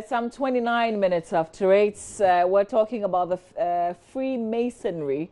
Some 29 minutes after 8, we're talking about the Freemasonry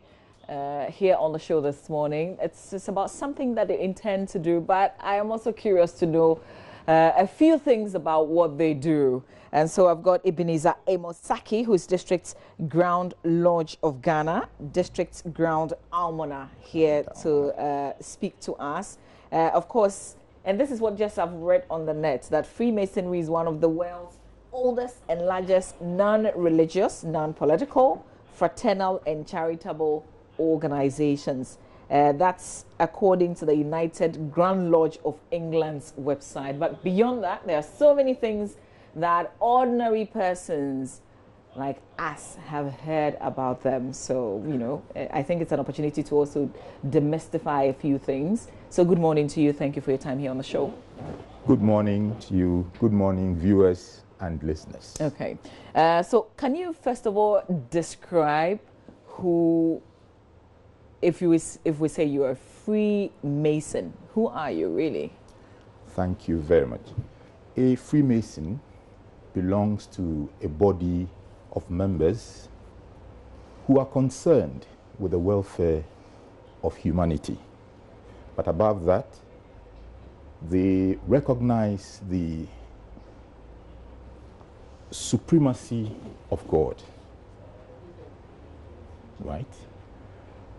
here on the show this morning. It's about something that they intend to do, but I am also curious to know a few things about what they do. And so I've got Ebenezer Amos Sackey, who is District Ground Lodge of Ghana, District Ground Almoner, here to speak to us. Of course, and this is what just I've read on the net, that Freemasonry is one of the world's oldest and largest non-religious, non-political, fraternal and charitable organizations. That's according to the United Grand Lodge of England's website. But beyond that, there are so many things that ordinary persons like us have heard about them. So, you know, I think it's an opportunity to also demystify a few things. So good morning to you. Thank you for your time here on the show. Good morning to you. Good morning, viewers and listeners. Okay. So can you first of all describe who, if we say you're a Freemason, who are you really? Thank you very much. A Freemason belongs to a body of members who are concerned with the welfare of humanity. But above that, they recognize the supremacy of God, right?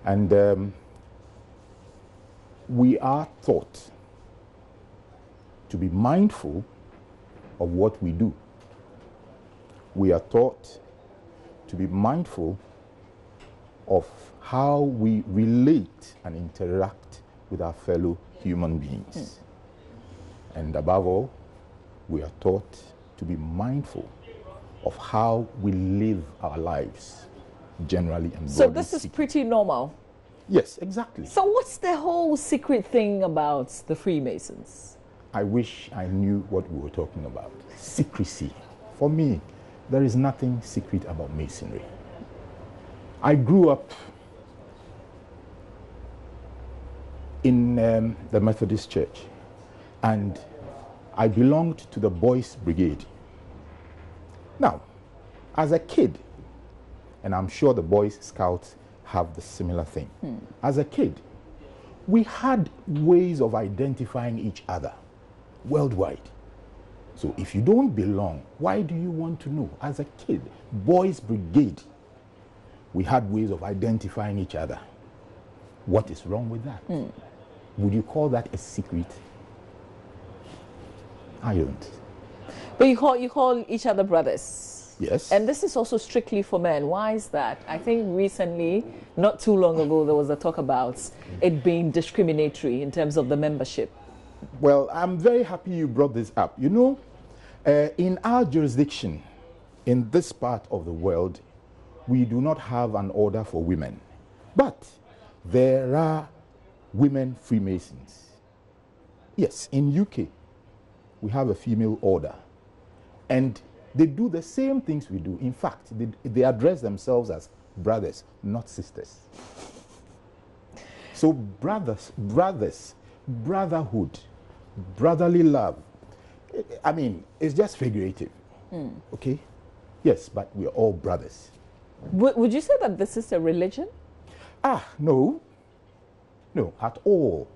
And we are taught to be mindful of what we do. We are taught to be mindful of how we relate and interact with our fellow human beings. And above all, we are taught to be mindful of how we live our lives generally and broadly. So this is pretty normal. Yes, exactly. So what's the whole secret thing about the Freemasons? I wish I knew what we were talking about. Secrecy. For me, there is nothing secret about Masonry. I grew up in the Methodist Church, and I belonged to the Boys Brigade. Now, as a kid, and I'm sure the Boy Scouts have the similar thing. As a kid, we had ways of identifying each other worldwide. So if you don't belong, why do you want to know? As a kid, Boys Brigade, we had ways of identifying each other. What is wrong with that? Would you call that a secret? I don't. But you call each other brothers. Yes. And this is also strictly for men. Why is that? I think recently, not too long ago, there was a talk about it being discriminatory in terms of the membership. Well, I'm very happy you brought this up. You know, in our jurisdiction, in this part of the world, we do not have an order for women. But there are women Freemasons. Yes, in UK, we have a female order. And they do the same things we do. In fact, they address themselves as brothers, not sisters. So brothers, brotherhood, brotherly love. I mean, it's just figurative. Okay? Yes, but we're all brothers. Would you say that this is a religion? No. No, at all.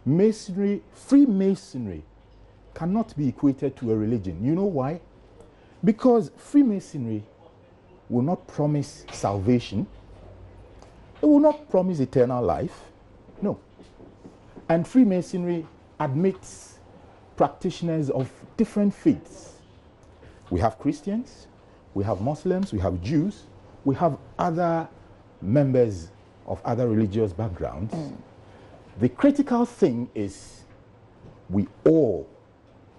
Masonry, Freemasonry cannot be equated to a religion. You know why? Because Freemasonry will not promise salvation. It will not promise eternal life. No. And Freemasonry admits practitioners of different faiths. We have Christians, we have Muslims, we have Jews, we have other members of other religious backgrounds. The critical thing is we all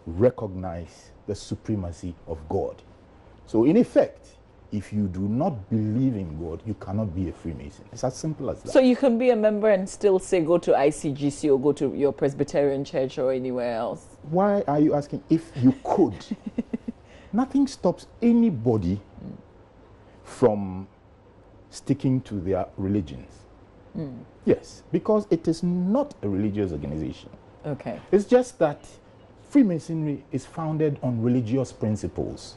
recognize the supremacy of God. So in effect, if you do not believe in God, you cannot be a Freemason. It's as simple as that. So you can be a member and still say go to ICGC or go to your Presbyterian church or anywhere else? Why are you asking if you could? Nothing stops anybody from sticking to their religions. Yes, because it is not a religious organization. Okay. It's just that Freemasonry is founded on religious principles.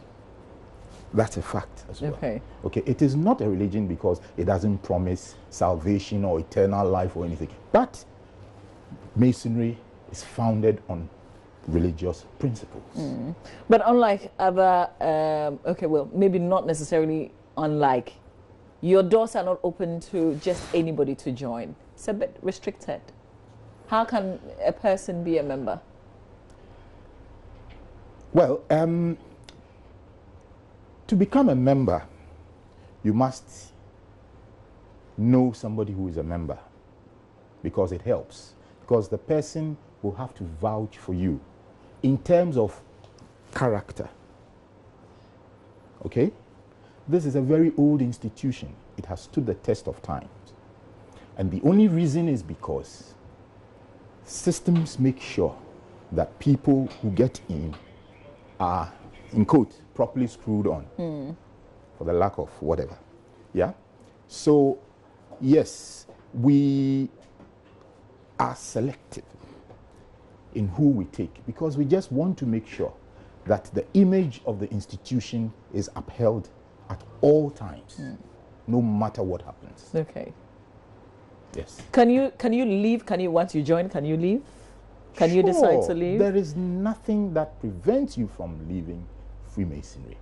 That's a fact as well. Okay. Okay, it is not a religion because it doesn't promise salvation or eternal life or anything. But Masonry is founded on religious principles. But unlike other, okay, well, maybe not necessarily unlike, your doors are not open to just anybody to join. It's a bit restricted. How can a person be a member? Well, to become a member, you must know somebody who is a member, because it helps. Because the person will have to vouch for you in terms of character. Okay? This is a very old institution. It has stood the test of time. And the only reason is because systems make sure that people who get in are, in quote, properly screwed on, for the lack of whatever. Yeah? So, yes, we are selective in who we take, because we just want to make sure that the image of the institution is upheld at all times, no matter what happens. Okay. Yes. Can you leave? Once you join, can you leave? Can you decide to leave? There is nothing that prevents you from leaving Freemasonry.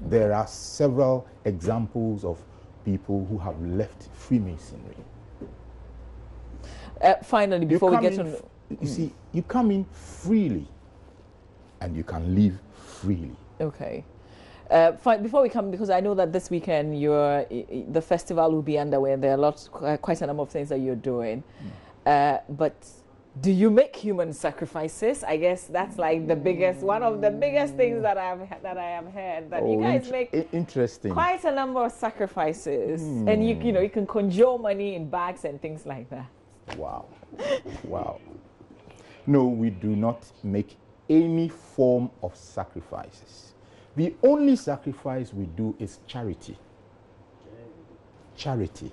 There are several examples of people who have left Freemasonry. Finally, before we get on... You see, you come in freely and you can leave freely. Okay. Before we come, because I know that this weekend the festival will be underway, and there are quite a number of things that you're doing. But do you make human sacrifices? I guess that's like the biggest, one of the biggest things that I have heard, that you guys make interesting. Quite a number of sacrifices, and you can conjure money in bags and things like that. Wow, wow. No, we do not make any form of sacrifices. The only sacrifice we do is charity. Charity.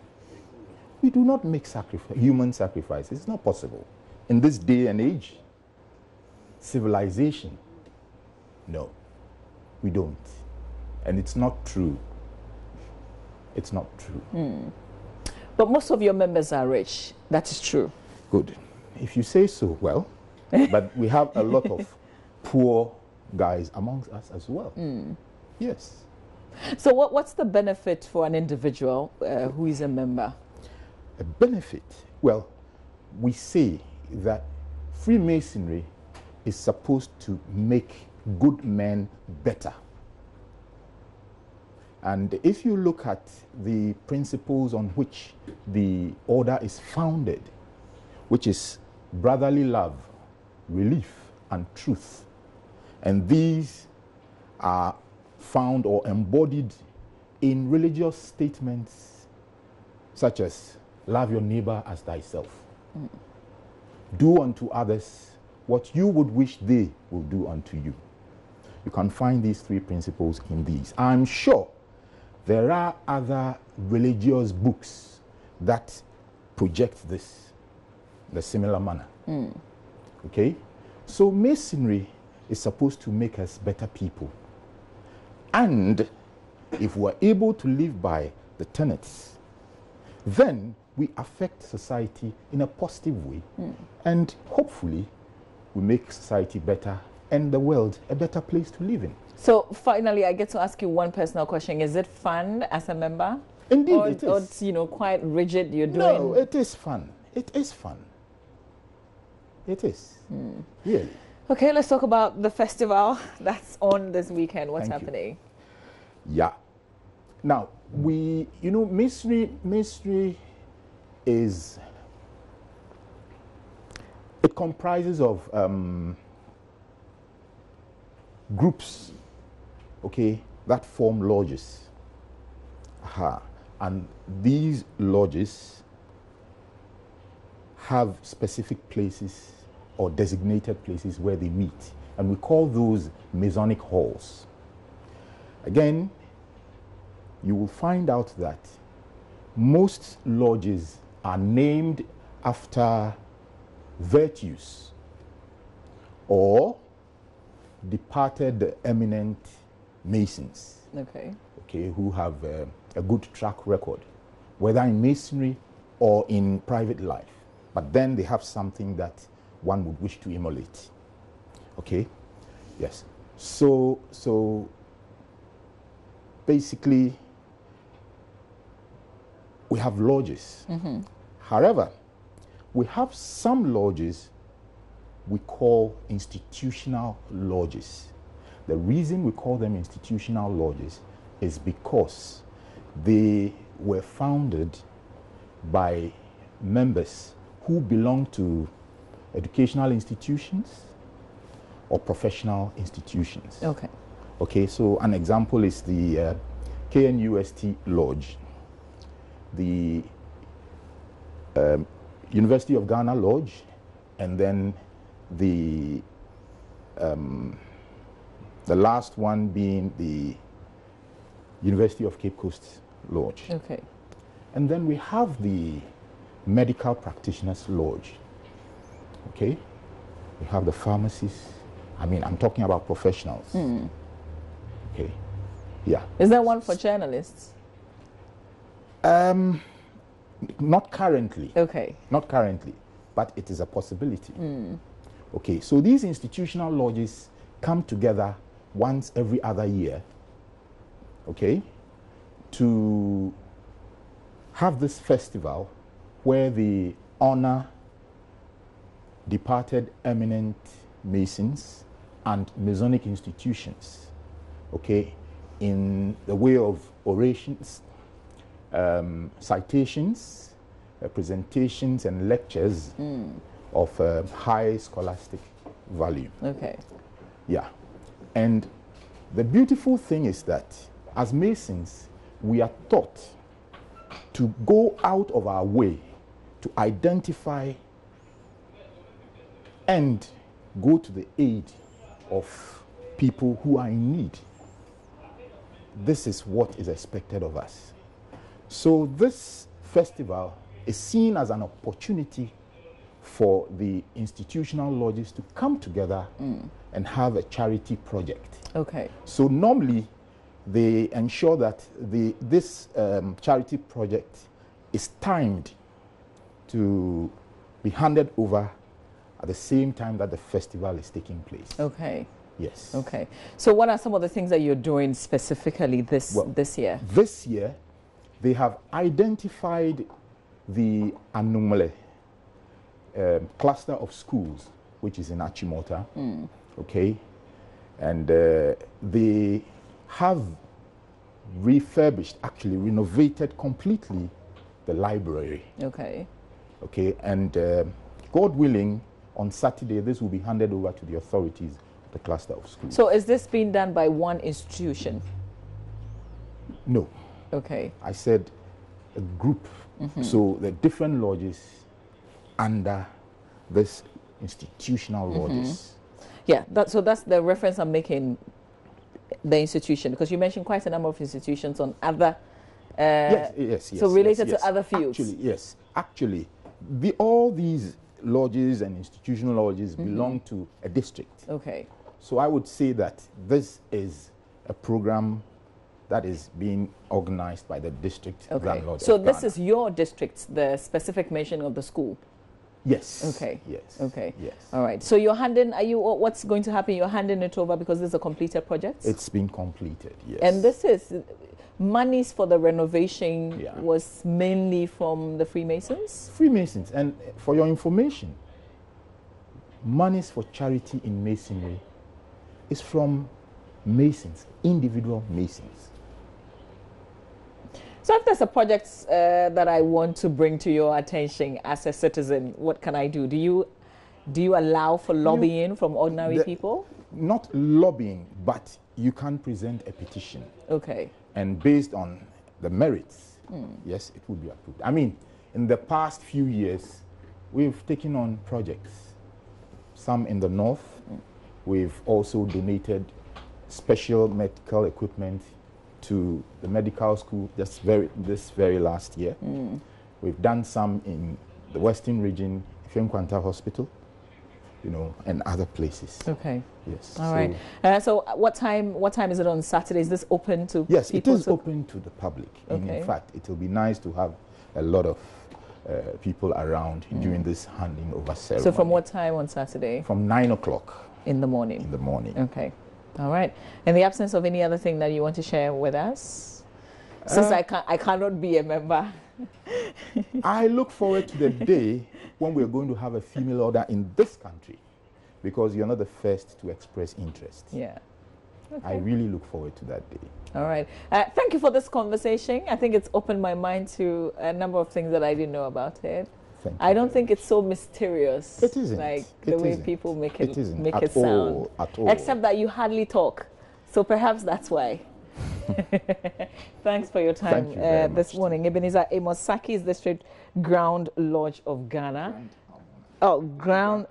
We do not make human sacrifices. It's not possible. In this day and age, civilization, no, we don't. And it's not true. It's not true. But most of your members are rich. That is true. Good. If you say so, well, but we have a lot of poor guys amongst us as well. Yes. So what's the benefit for an individual who is a member? A benefit? Well, we say that Freemasonry is supposed to make good men better. And if you look at the principles on which the order is founded, which is brotherly love, relief, and truth, and these are found or embodied in religious statements such as love your neighbor as thyself. Do unto others what you would wish they will do unto you. You can find these three principles in these. I'm sure there are other religious books that project this in a similar manner. Okay? So Masonry is supposed to make us better people. And if we're able to live by the tenets, then we affect society in a positive way. And hopefully we make society better and the world a better place to live in. So finally, I get to ask you one personal question. Is it fun as a member? Indeed, it is. Or it's, quite rigid you're doing? No, it is fun. It is fun. It is. Really. Okay, let's talk about the festival that's on this weekend. What's happening? Yeah. Now, Masonry is, it comprises of groups, okay, that form lodges. And these lodges have specific places or designated places where they meet. And we call those Masonic halls. Again, you will find out that most lodges are named after virtues or departed eminent Masons. Okay. Okay, who have a good track record, whether in Masonry or in private life. But then they have something that one would wish to emulate. Okay? Yes. So basically, we have lodges. However, we have some lodges we call institutional lodges. The reason we call them institutional lodges is because they were founded by members who belong to educational institutions or professional institutions. Okay. Okay, so an example is the KNUST Lodge, the University of Ghana Lodge, and then the last one being the University of Cape Coast Lodge. Okay. And then we have the Medical Practitioners Lodge. Okay? We have the pharmacists. I mean, I'm talking about professionals. Okay. Yeah. Is there one for journalists? Not currently. Okay. Not currently, but it is a possibility. Okay, so these institutional lodges come together once every other year, okay, to have this festival where they honor departed eminent Masons and Masonic institutions, okay, in the way of orations, citations, presentations, and lectures of high scholastic value. Okay. Yeah. And the beautiful thing is that as Masons, we are taught to go out of our way to identify and go to the aid of people who are in need. This is what is expected of us. So this festival is seen as an opportunity for the institutional lodges to come together and have a charity project. Okay. So normally they ensure that this charity project is timed to be handed over at the same time that the festival is taking place. Okay. Yes. Okay. So what are some of the things that you're doing specifically this year? This year, they have identified the Anomaly cluster of schools, which is in Achimota. Okay. And they have refurbished, actually renovated completely the library. Okay. Okay. And God willing, on Saturday, this will be handed over to the authorities of the cluster of schools. So is this being done by one institution? No. Okay. I said a group. So the different lodges under this institutional lodges. Yeah, so that's the reference I'm making, the institution, because you mentioned quite a number of institutions on other, yes, so related yes. to other fields. Actually, yes. Actually, all these lodges and institutional lodges belong to a district. Okay. So I would say that this is a program that is being organized by the district. Okay. Lodge So of this Ghana. is your district, the specific mention of the school. Yes. Okay. Yes. Okay. Yes. All right. So you're handing, what's going to happen? You're handing it over because this is a completed project? It's been completed, yes. And this is, monies for the renovation Yeah. was mainly from the Freemasons? Freemasons. And for your information, monies for charity in Masonry is from Masons, individual Masons. So if there's a project that I want to bring to your attention as a citizen, what can I do? Do you allow for lobbying from ordinary people? Not lobbying, but you can present a petition. Okay. And based on the merits, yes, it will be approved. I mean, in the past few years, we've taken on projects. Some in the north. We've also donated special medical equipment to the medical school this very last year. We've done some in the Western region, Ifenkwanta Hospital. you know, and other places. Okay. Yes. All right. So what time is it on Saturday? Is this open to yes, people? Yes, it is open to the public. Okay. In fact, it will be nice to have a lot of people around during this handing over ceremony. So from what time on Saturday? From 9 o'clock. In the morning? In the morning. Okay. All right. In the absence of any other thing that you want to share with us? Since I cannot be a member. I look forward to the day when we're going to have a female order in this country, because you're not the first to express interest. Yeah. Okay. I really look forward to that day. All right. Thank you for this conversation. I think it's opened my mind to a number of things that I didn't know about it. I don't think it's so mysterious. It isn't. Like the way people make it sound. At all. Except that you hardly talk. So perhaps that's why. Thanks for your time this morning. Ebenezer Amos, Sackey's District Ground Lodge of Ghana.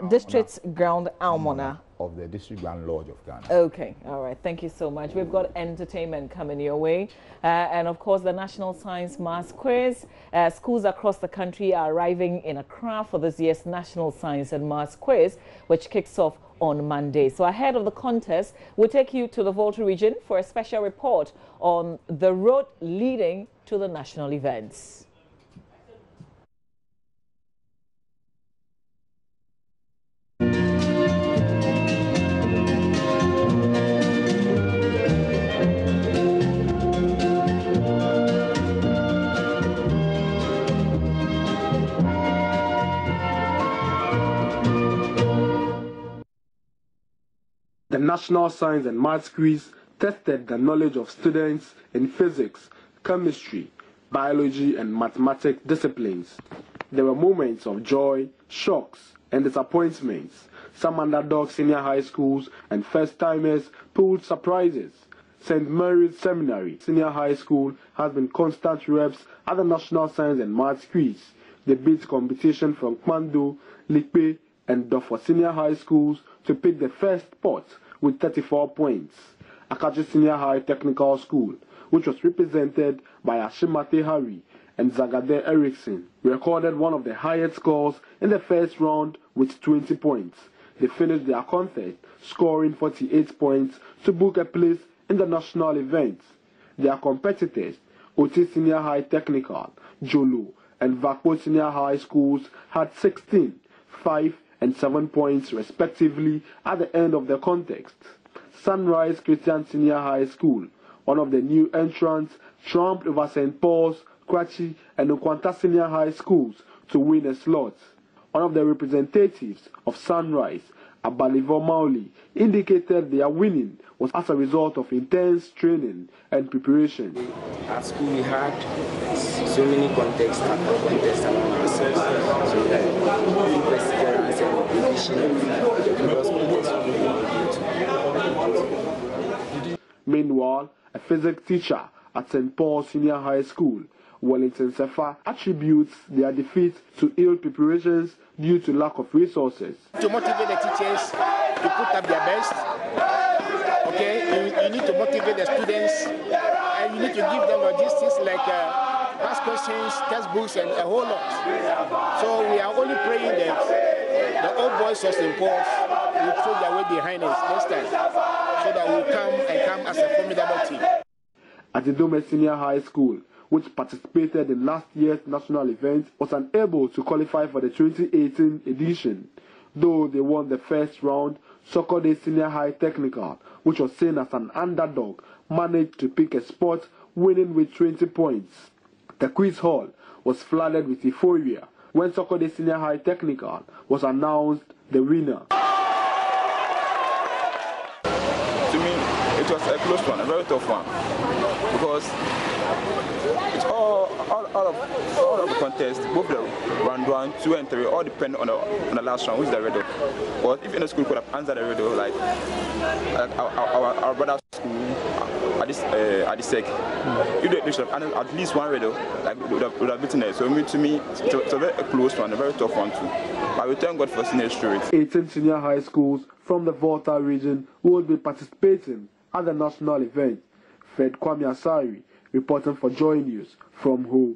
District's Ground Almoner. Of the District Ground Lodge of Ghana. Okay, all right. Thank you so much. We've got entertainment coming your way. And of course, the National Science Maths Quiz. Schools across the country are arriving in Accra for this year's National Science and Maths Quiz, which kicks off on Monday. So ahead of the contest, we'll take you to the Volta region for a special report on the road leading to the national events. The National Science and Maths Quiz tested the knowledge of students in physics, chemistry, biology, and mathematics disciplines. There were moments of joy, shocks, and disappointments. Some underdog senior high schools and first-timers pulled surprises. St. Mary's Seminary Senior High School has been constant reps at the National Science and Maths Quiz. They beat competition from Kwando, Likpe, and Dofo Senior High Schools to pick the first spot with 34 points. Akaji Senior High Technical School, which was represented by Ashimate Hari and Zagade Erickson, recorded one of the highest scores in the first round with 20 points. They finished their contest scoring 48 points to book a place in the national events. Their competitors, Oti Senior High Technical, Jolo, and Vakpo Senior High Schools had 16, 5, and 7 points respectively at the end of the contest. Sunrise Christian Senior High School, one of the new entrants, trumped over St. Paul's, Kwachi, and Okwanta Senior High Schools to win a slot. One of the representatives of Sunrise, Abalivo Mauli, indicated their winning was as a result of intense training and preparation. At school we had so many contests among ourselves, so that perseverance and Meanwhile, a physics teacher at St. Paul's Senior High School, Wellington Sefa, attributes their defeat to ill preparations due to lack of resources. To motivate the teachers to put up their best, okay, you need to motivate the students, and you need to give them logistics like past questions, textbooks, and a whole lot. So we are only praying that the old boys of St. Paul's will throw their weight behind us next time, so that we'll come as a formidable team. At the Dome Senior High School, which participated in last year's national event, was unable to qualify for the 2018 edition. Though they won the first round, Sokode Senior High Technical, which was seen as an underdog, managed to pick a spot, winning with 20 points. The quiz hall was flooded with euphoria when Sokode Senior High Technical was announced the winner. To me, it was a close one, a very tough one, because it's all of the contest, both the round 1, 2, and 3, all depend on the last round, which is the riddle. But if any school could have answered the riddle, like our brother's school at the SEC, if they should have answered at least one riddle, like would have beaten it. So to me, it's a very close one, a very tough one too. But we thank God for senior spirit. 18 senior high schools from the Volta region will be participating at the national event. Fred Kwame Asari reporting for JoyNews from Ho.